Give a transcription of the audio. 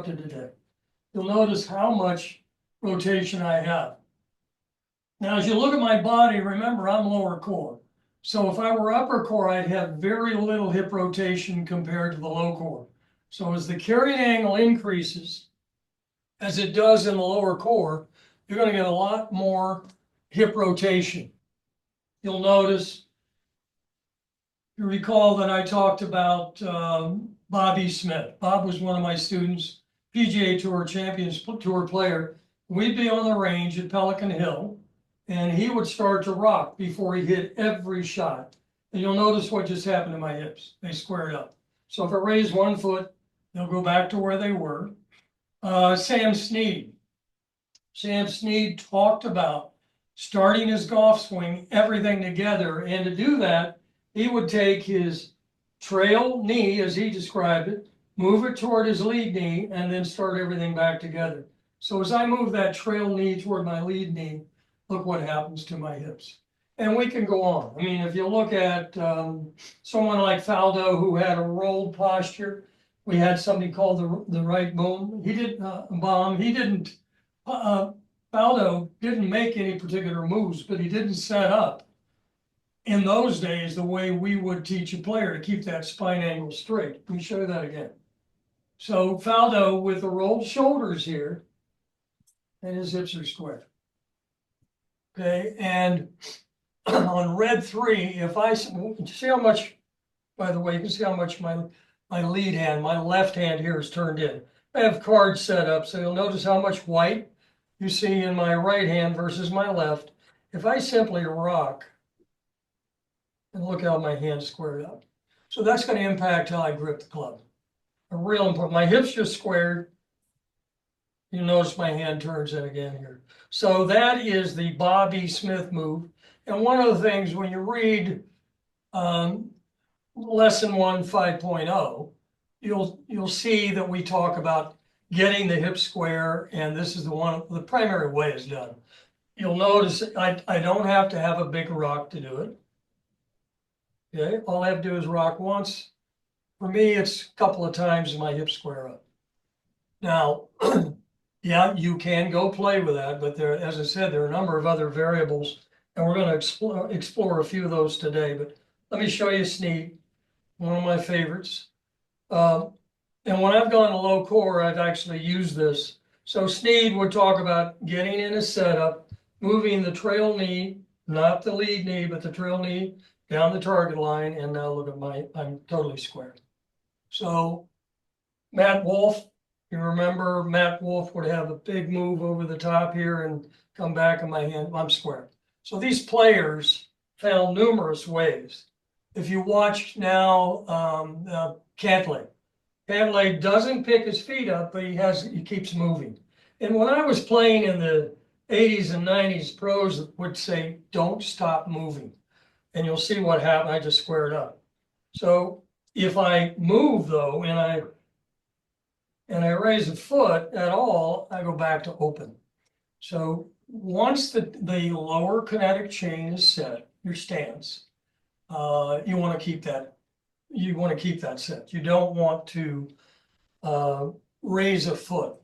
today. You'll notice how much rotation I have. Now, as you look at my body, remember I'm lower core. So if I were upper core, I'd have very little hip rotation compared to the low core. So as the carrying angle increases, as it does in the lower core, you're going to get a lot more hip rotation. You'll notice, you recall that I talked about Bobby Smith. Bob was one of my students, PGA Tour Champions Tour player. We'd be on the range at Pelican Hill, and he would start to rock before he hit every shot. And you'll notice what just happened to my hips. They squared up. So if I raise 1 foot, they'll go back to where they were. Sam Snead. Sam Snead talked about starting his golf swing, everything together. And to do that, he would take his trail knee, as he described it, move it toward his lead knee, and then start everything back together. So as I move that trail knee toward my lead knee, look what happens to my hips. And we can go on. I mean, if you look at someone like Faldo, who had a rolled posture, we had something called the Wright boom. He didn't bomb. He didn't. Faldo didn't make any particular moves, but he didn't set up in those days the way we would teach a player to keep that spine angle straight. Let me show you that again. So Faldo with the rolled shoulders here, and his hips are square. Okay, and on red 3, if I see how much, by the way, you can see how much my lead hand, my left hand here is turned in. I have cards set up, so you'll notice how much white you see in my right hand versus my left. If I simply rock, and look how my hand's squared up. So that's going to impact how I grip the club. A real important. My hips just squared. You notice my hand turns in again here. So that is the Bobby Smith move. And one of the things when you read lesson 1 5.0, you'll see that we talk about getting the hip square, and this is the primary way it's done. You'll notice I don't have to have a big rock to do it. Okay, all I have to do is rock once. For me, it's a couple of times and my hips square up. Now, yeah, you can go play with that, but there, as I said, there are a number of other variables, and we're going to explore a few of those today. But let me show you Snead, one of my favorites. And when I've gone to low core, I've actually used this. So Snead would talk about getting in a setup, moving the trail knee, not the lead knee, but the trail knee down the target line, and now look at I'm totally square. So Matt Wolf, you remember Matt Wolf would have a big move over the top here and come back in my hand, I'm square. So these players found numerous ways. If you watch now Cantlay doesn't pick his feet up, but he keeps moving. And when I was playing in the 80s and 90s, pros would say, don't stop moving. And you'll see what happened. I just squared up. So if I move though, and I raise a foot at all, I go back to open. So once the lower kinetic chain is set, your stance, you want to keep that. You want to keep that set. You don't want to raise a foot.